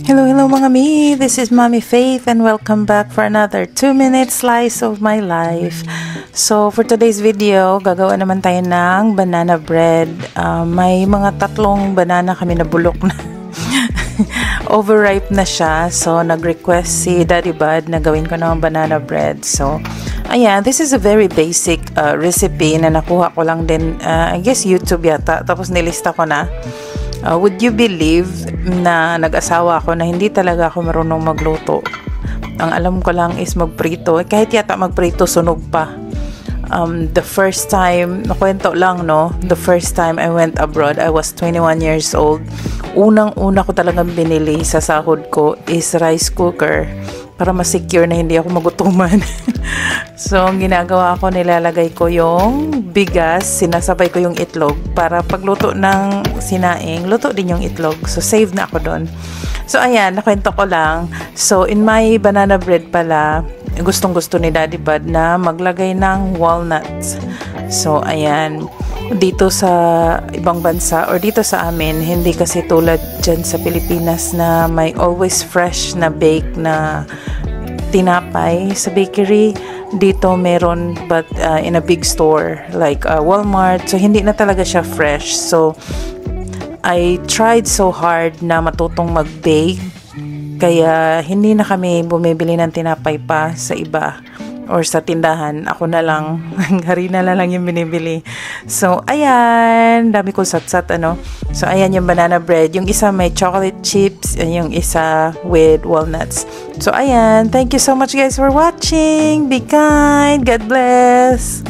Hello mga mi! This is Mommy Faith and welcome back for another 2-minute slice of my life. So for today's video, gagawa naman tayo ng banana bread. May mga 3 banana kami na bulok na. Overripe na siya. So nag-request si Daddy Bud na gawin ko ng banana bread. So ayan, this is a very basic recipe na nakuha ko lang din, I guess YouTube yata. Tapos nilista ko na. Would you believe na nag-asawa ako na hindi talaga ako marunong magluto? Ang alam ko lang is magprito. Kahit yata magprito, sunog pa. The first time, nakwento lang no, the first time I went abroad, I was 21 years old. Unang-una ko talagang binili sa sahod ko is rice cooker para ma-secure na hindi ako magutuman. So, ang ginagawa ko, nilalagay ko yung bigas, sinasabay ko yung itlog para pagluto ng sinaing, luto din yung itlog. So, save na ako doon. So, ayan, nakwento ko lang. So, in my banana bread pala, gustong-gusto ni Daddy Bud na maglagay ng walnuts. So, ayan, dito sa ibang bansa or dito sa amin, hindi kasi tulad dyan sa Pilipinas na may always fresh na bake na tinapay sa bakery. Dito meron but in a big store like Walmart. So hindi na talaga siya fresh. So I tried so hard na matutong mag-bake, kaya hindi na kami bumibili ng tinapay pa sa iba or sa tindahan. Ako na lang, harina na lang yung binibili. So, ayan, dami ko sat-sat, ano. So, ayan yung banana bread. Yung isa may chocolate chips, yung isa with walnuts. So, ayan, thank you so much guys for watching. Be kind. God bless.